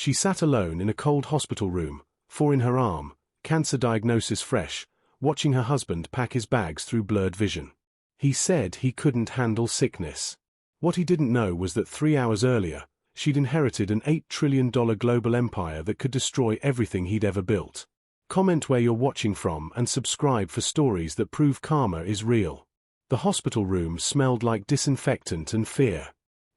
She sat alone in a cold hospital room, 4 in her arm, cancer diagnosis fresh, watching her husband pack his bags through blurred vision. He said he couldn't handle sickness. What he didn't know was that 3 hours earlier, she'd inherited an $8 trillion global empire that could destroy everything he'd ever built. Comment where you're watching from and subscribe for stories that prove karma is real. The hospital room smelled like disinfectant and fear.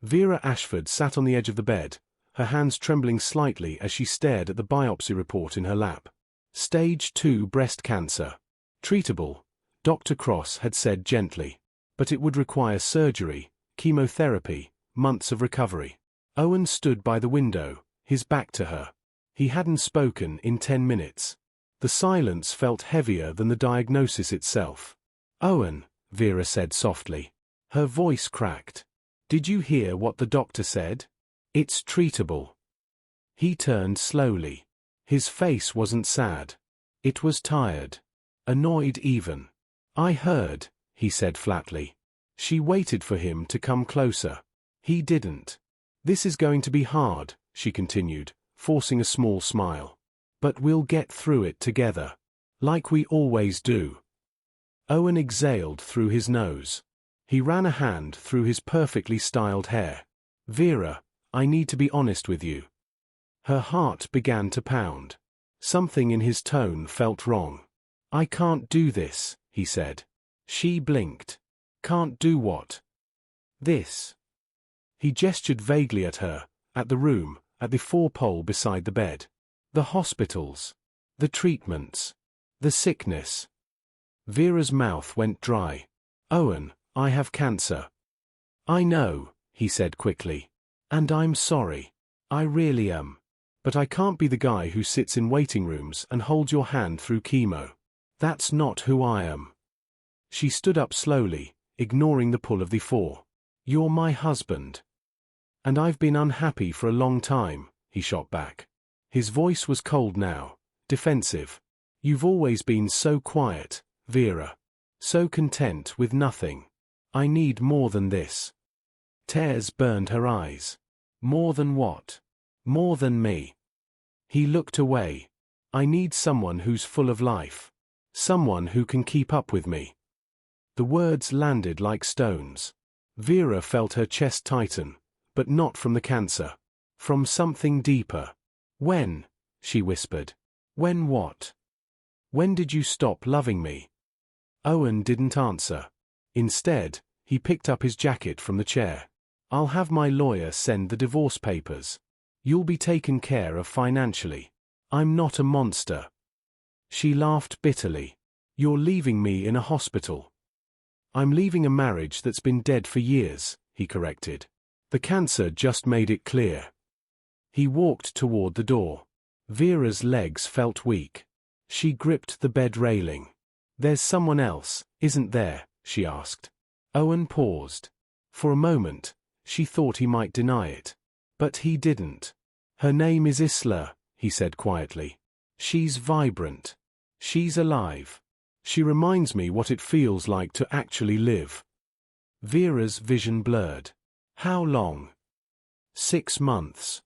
Vera Ashford sat on the edge of the bed, her hands trembling slightly as she stared at the biopsy report in her lap. Stage 2 breast cancer. Treatable, Dr. Cross had said gently. But it would require surgery, chemotherapy, months of recovery. Owen stood by the window, his back to her. He hadn't spoken in 10 minutes. The silence felt heavier than the diagnosis itself. "Owen," Vera said softly. Her voice cracked. "Did you hear what the doctor said? It's treatable." He turned slowly. His face wasn't sad. It was tired. Annoyed even. "I heard," he said flatly. She waited for him to come closer. He didn't. "This is going to be hard," she continued, forcing a small smile. "But we'll get through it together. Like we always do." Owen exhaled through his nose. He ran a hand through his perfectly styled hair. "Vera, I need to be honest with you." Her heart began to pound. Something in his tone felt wrong. "I can't do this," he said. She blinked. "Can't do what?" "This." He gestured vaguely at her, at the room, at the 4-pole beside the bed. "The hospitals. The treatments. The sickness." Vera's mouth went dry. "Owen, I have cancer." "I know," he said quickly. "And I'm sorry. I really am. But I can't be the guy who sits in waiting rooms and holds your hand through chemo. That's not who I am." She stood up slowly, ignoring the pull of the 4. "You're my husband." "And I've been unhappy for a long time," he shot back. His voice was cold now, defensive. "You've always been so quiet, Vera. So content with nothing. I need more than this." Tears burned her eyes. "More than what?" "More than me." He looked away. "I need someone who's full of life. Someone who can keep up with me." The words landed like stones. Vera felt her chest tighten, but not from the cancer. From something deeper. "When?" she whispered. "When what?" "When did you stop loving me?" Owen didn't answer. Instead, he picked up his jacket from the chair. "I'll have my lawyer send the divorce papers. You'll be taken care of financially. I'm not a monster." She laughed bitterly. "You're leaving me in a hospital." "I'm leaving a marriage that's been dead for years," he corrected. "The cancer just made it clear." He walked toward the door. Vera's legs felt weak. She gripped the bed railing. "There's someone else, isn't there?" she asked. Owen paused. For a moment, she thought he might deny it. But he didn't. "Her name is Isla," he said quietly. "She's vibrant. She's alive. She reminds me what it feels like to actually live." Vera's vision blurred. "How long?" 6 months.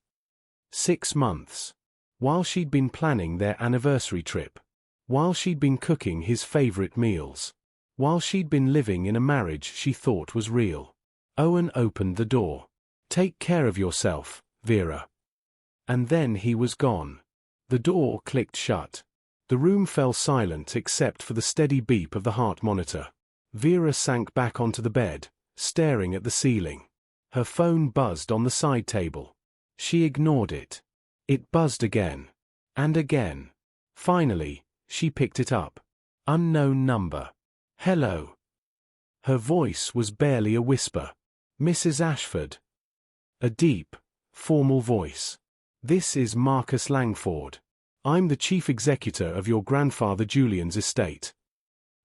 6 months. While she'd been planning their anniversary trip. While she'd been cooking his favorite meals. While she'd been living in a marriage she thought was real. Owen opened the door. "Take care of yourself, Vera." And then he was gone. The door clicked shut. The room fell silent except for the steady beep of the heart monitor. Vera sank back onto the bed, staring at the ceiling. Her phone buzzed on the side table. She ignored it. It buzzed again. And again. Finally, she picked it up. Unknown number. "Hello." Her voice was barely a whisper. "Mrs. Ashford." A deep, formal voice. "This is Marcus Langford. I'm the chief executor of your grandfather Julian's estate."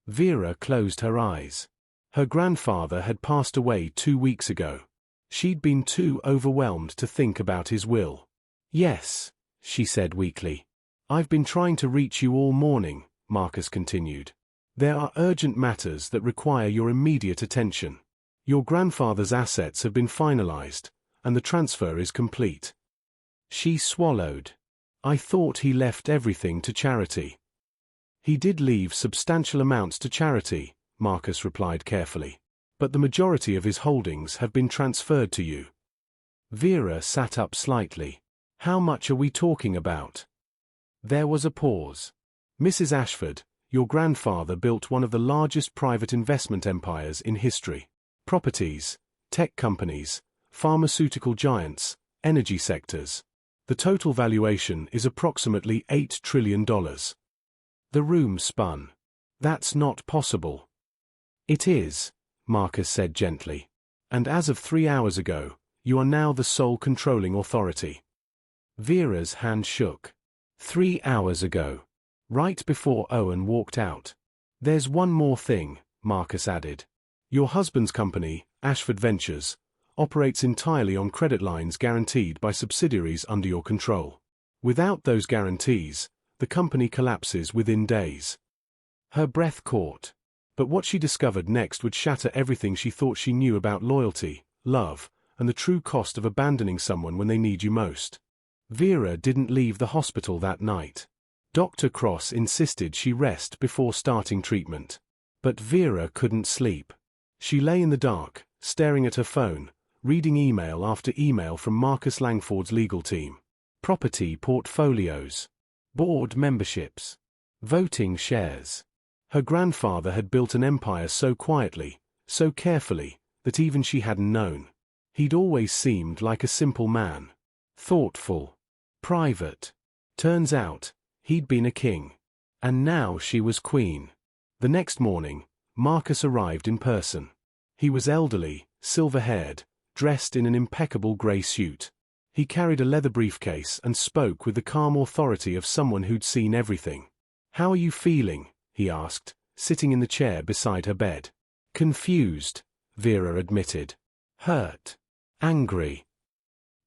Vera closed her eyes. Her grandfather had passed away 2 weeks ago. She'd been too overwhelmed to think about his will. "Yes," she said weakly. "I've been trying to reach you all morning," Marcus continued. "There are urgent matters that require your immediate attention. Your grandfather's assets have been finalized, and the transfer is complete." She swallowed. I thought he left everything to charity. He did leave substantial amounts to charity, Marcus replied carefully. But the majority of his holdings have been transferred to you. Vera sat up slightly. How much are we talking about? There was a pause. Mrs. Ashford, your grandfather built one of the largest private investment empires in history. Properties, tech companies, pharmaceutical giants, energy sectors. The total valuation is approximately $8 trillion. The room spun. That's not possible. It is, Marcus said gently. And as of 3 hours ago, you are now the sole controlling authority. Vera's hand shook. 3 hours ago. Right before Owen walked out. There's one more thing, Marcus added. Your husband's company, Ashford Ventures, operates entirely on credit lines guaranteed by subsidiaries under your control. Without those guarantees, the company collapses within days. Her breath caught. But what she discovered next would shatter everything she thought she knew about loyalty, love, and the true cost of abandoning someone when they need you most. Vera didn't leave the hospital that night. Dr. Cross insisted she rest before starting treatment. But Vera couldn't sleep. She lay in the dark, staring at her phone, reading email after email from Marcus Langford's legal team. Property portfolios. Board memberships. Voting shares. Her grandfather had built an empire so quietly, so carefully, that even she hadn't known. He'd always seemed like a simple man. Thoughtful. Private. Turns out, he'd been a king. And now she was queen. The next morning, Marcus arrived in person. He was elderly, silver-haired, dressed in an impeccable grey suit. He carried a leather briefcase and spoke with the calm authority of someone who'd seen everything. "How are you feeling?" he asked, sitting in the chair beside her bed. "Confused," Vera admitted. "Hurt. Angry."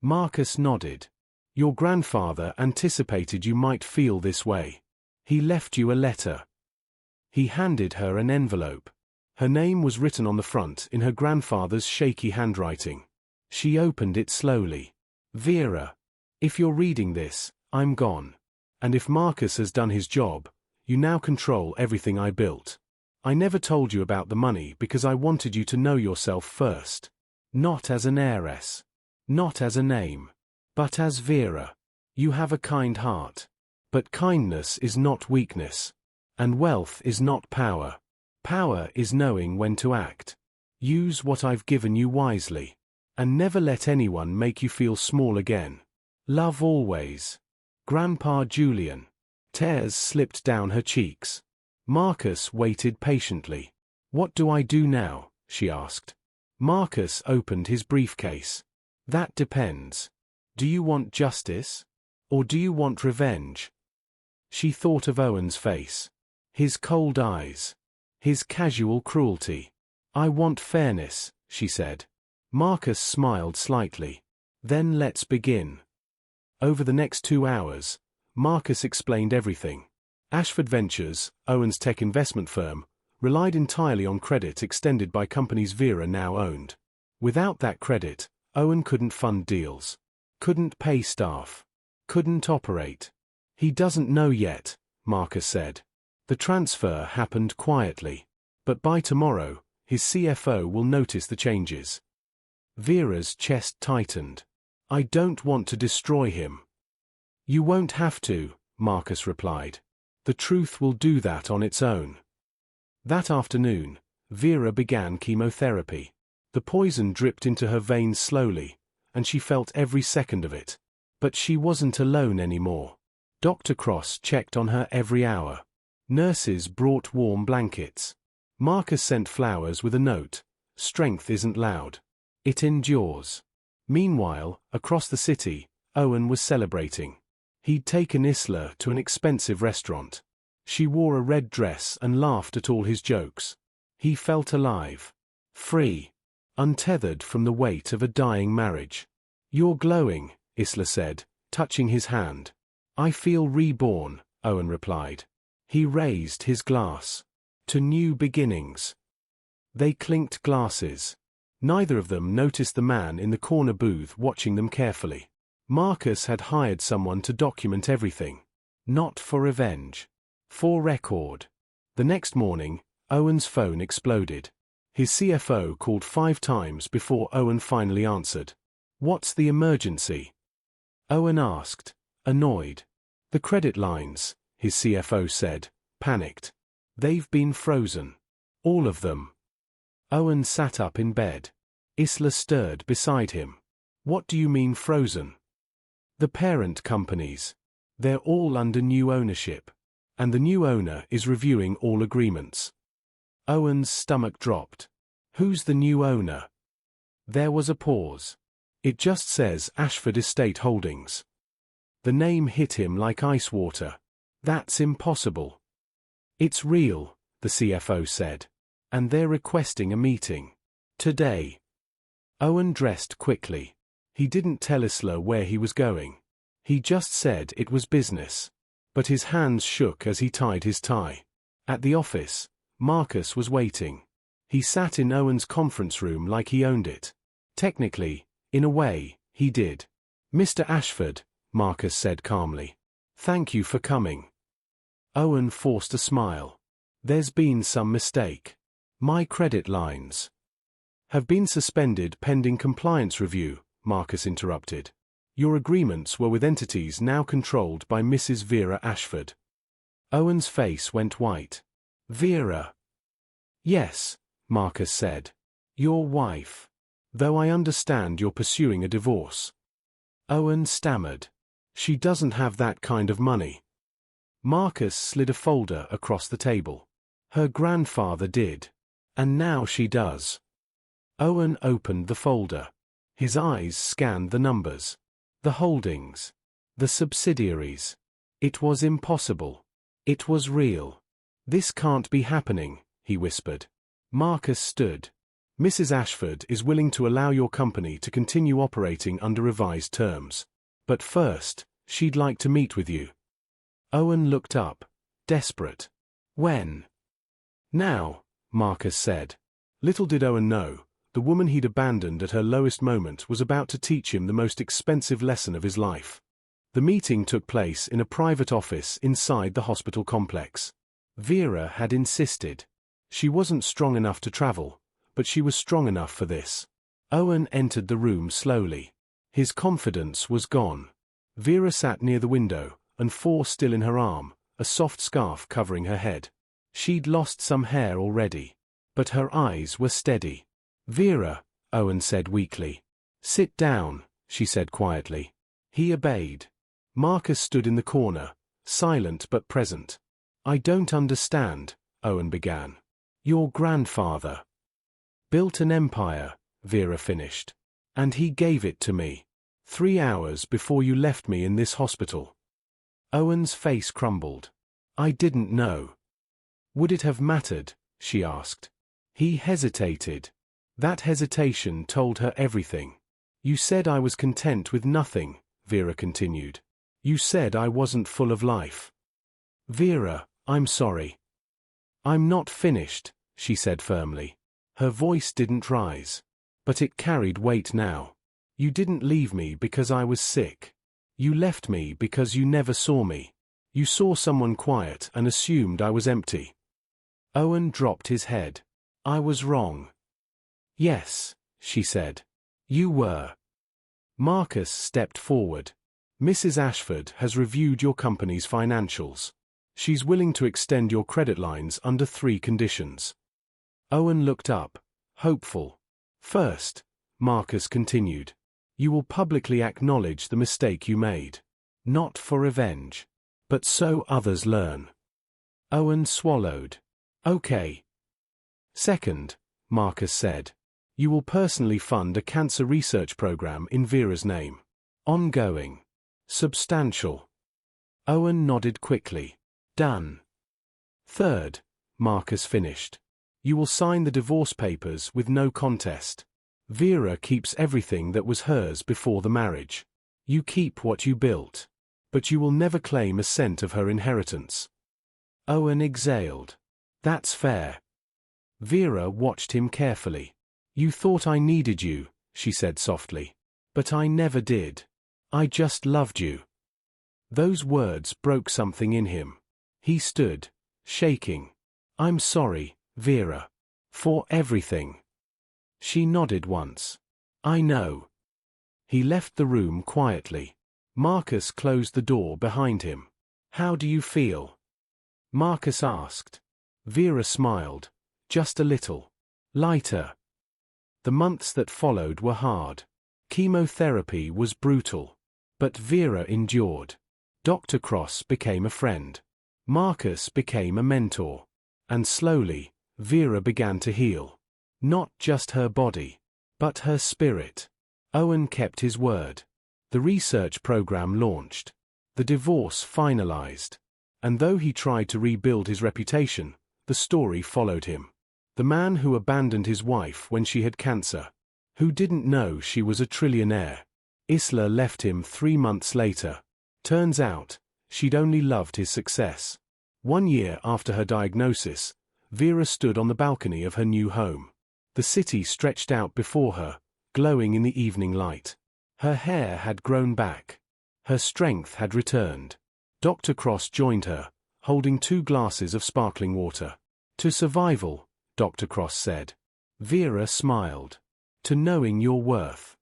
Marcus nodded. "Your grandfather anticipated you might feel this way. He left you a letter." He handed her an envelope. Her name was written on the front in her grandfather's shaky handwriting. She opened it slowly. "Vera, if you're reading this, I'm gone. And if Marcus has done his job, you now control everything I built. I never told you about the money because I wanted you to know yourself first. Not as an heiress. Not as a name. But as Vera. You have a kind heart. But kindness is not weakness. And wealth is not power. Power is knowing when to act. Use what I've given you wisely. And never let anyone make you feel small again. Love always. Grandpa Julian." Tears slipped down her cheeks. Marcus waited patiently. "What do I do now?" she asked. Marcus opened his briefcase. "That depends. Do you want justice? Or do you want revenge?" She thought of Owen's face. His cold eyes. His casual cruelty. "I want fairness," she said. Marcus smiled slightly. "Then let's begin." Over the next 2 hours, Marcus explained everything. Ashford Ventures, Owen's tech investment firm, relied entirely on credit extended by companies Vera now owned. Without that credit, Owen couldn't fund deals. Couldn't pay staff. Couldn't operate. "He doesn't know yet," Marcus said. "The transfer happened quietly. But by tomorrow, his CFO will notice the changes." Vera's chest tightened. "I don't want to destroy him." "You won't have to," Marcus replied. "The truth will do that on its own." That afternoon, Vera began chemotherapy. The poison dripped into her veins slowly, and she felt every second of it. But she wasn't alone anymore. Dr. Cross checked on her every hour. Nurses brought warm blankets. Marcus sent flowers with a note: "Strength isn't loud. It endures." Meanwhile, across the city, Owen was celebrating. He'd taken Isla to an expensive restaurant. She wore a red dress and laughed at all his jokes. He felt alive. Free. Untethered from the weight of a dying marriage. "You're glowing," Isla said, touching his hand. "I feel reborn," Owen replied. He raised his glass. "To new beginnings." They clinked glasses. Neither of them noticed the man in the corner booth watching them carefully. Marcus had hired someone to document everything. Not for revenge. For record. The next morning, Owen's phone exploded. His CFO called 5 times before Owen finally answered. "What's the emergency?" Owen asked, annoyed. "The credit lines," his CFO said, panicked. "They've been frozen. All of them." Owen sat up in bed. Isla stirred beside him. "What do you mean frozen?" "The parent companies. They're all under new ownership. And the new owner is reviewing all agreements." Owen's stomach dropped. "Who's the new owner?" There was a pause. "It just says Ashford Estate Holdings." The name hit him like ice water. "That's impossible." "It's real," the CFO said. "And they're requesting a meeting. Today." Owen dressed quickly. He didn't tell Isla where he was going. He just said it was business. But his hands shook as he tied his tie. At the office, Marcus was waiting. He sat in Owen's conference room like he owned it. Technically, in a way, he did. "Mr. Ashford," Marcus said calmly. "Thank you for coming." Owen forced a smile. "There's been some mistake. My credit lines have been suspended pending compliance review," Marcus interrupted. "Your agreements were with entities now controlled by Mrs. Vera Ashford." Owen's face went white. "Vera?" "Yes," Marcus said. "Your wife. Though I understand you're pursuing a divorce." Owen stammered. "She doesn't have that kind of money." Marcus slid a folder across the table. "Her grandfather did. And now she does." Owen opened the folder. His eyes scanned the numbers. The holdings. The subsidiaries. It was impossible. It was real. "This can't be happening," he whispered. Marcus stood. "Mrs. Ashford is willing to allow your company to continue operating under revised terms. But first, she'd like to meet with you." Owen looked up, desperate. "When?" "Now," Marcus said. Little did Owen know, the woman he'd abandoned at her lowest moment was about to teach him the most expensive lesson of his life. The meeting took place in a private office inside the hospital complex. Vera had insisted. She wasn't strong enough to travel, but she was strong enough for this. Owen entered the room slowly. His confidence was gone. Vera sat near the window, and still in her arm, a soft scarf covering her head. She'd lost some hair already. But her eyes were steady. "Vera," Owen said weakly. "Sit down," she said quietly. He obeyed. Marcus stood in the corner, silent but present. "I don't understand," Owen began. "Your grandfather built an empire," Vera finished. "And he gave it to me. 3 hours before you left me in this hospital." Owen's face crumbled. "I didn't know." "Would it have mattered?" she asked. He hesitated. That hesitation told her everything. "You said I was content with nothing," Vera continued. "You said I wasn't full of life." "Vera, I'm sorry." "I'm not finished," she said firmly. Her voice didn't rise. But it carried weight now. "You didn't leave me because I was sick. You left me because you never saw me. You saw someone quiet and assumed I was empty." Owen dropped his head. "I was wrong." "Yes," she said. "You were." Marcus stepped forward. "Mrs. Ashford has reviewed your company's financials. She's willing to extend your credit lines under 3 conditions." Owen looked up, hopeful. "First," Marcus continued, "you will publicly acknowledge the mistake you made. Not for revenge. But so others learn." Owen swallowed. "Okay." "Second," Marcus said, "you will personally fund a cancer research program in Vera's name. Ongoing. Substantial." Owen nodded quickly. "Done." "Third," Marcus finished, "you will sign the divorce papers with no contest. Vera keeps everything that was hers before the marriage. You keep what you built. But you will never claim a cent of her inheritance." Owen exhaled. "That's fair." Vera watched him carefully. "You thought I needed you," she said softly. "But I never did. I just loved you. Those words broke something in him. He stood, shaking. I'm sorry, Vera. For everything. She nodded once. I know. He left the room quietly. Marcus closed the door behind him. How do you feel? Marcus asked. Vera smiled. Just a little. Lighter. The months that followed were hard. Chemotherapy was brutal. But Vera endured. Dr. Cross became a friend. Marcus became a mentor. And slowly, Vera began to heal. Not just her body, but her spirit. Owen kept his word. The research program launched. The divorce finalized. And though he tried to rebuild his reputation, the story followed him. The man who abandoned his wife when she had cancer. Who didn't know she was a trillionaire. Isla left him 3 months later. Turns out, she'd only loved his success. 1 year after her diagnosis, Vera stood on the balcony of her new home. The city stretched out before her, glowing in the evening light. Her hair had grown back. Her strength had returned. Dr. Cross joined her, holding 2 glasses of sparkling water. To survival, Dr. Cross said. Vera smiled. To knowing your worth.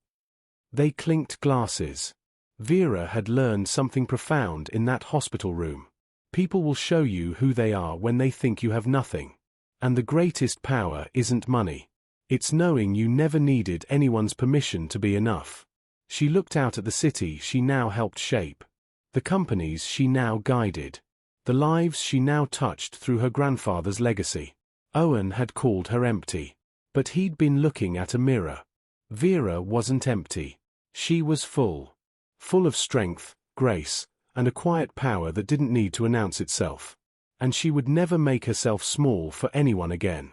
They clinked glasses. Vera had learned something profound in that hospital room. People will show you who they are when they think you have nothing. And the greatest power isn't money. It's knowing you never needed anyone's permission to be enough. She looked out at the city she now helped shape. The companies she now guided. The lives she now touched through her grandfather's legacy. Owen had called her empty. But he'd been looking at a mirror. Vera wasn't empty. She was full. Full of strength, grace, and a quiet power that didn't need to announce itself. And she would never make herself small for anyone again.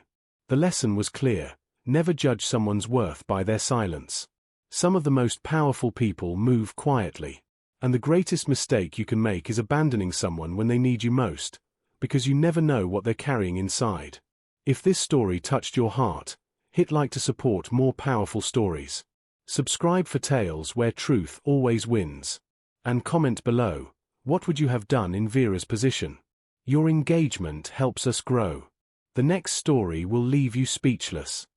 The lesson was clear. Never judge someone's worth by their silence. Some of the most powerful people move quietly. And the greatest mistake you can make is abandoning someone when they need you most, because you never know what they're carrying inside. If this story touched your heart, hit like to support more powerful stories. Subscribe for tales where truth always wins. And comment below, what would you have done in Vera's position? Your engagement helps us grow. The next story will leave you speechless.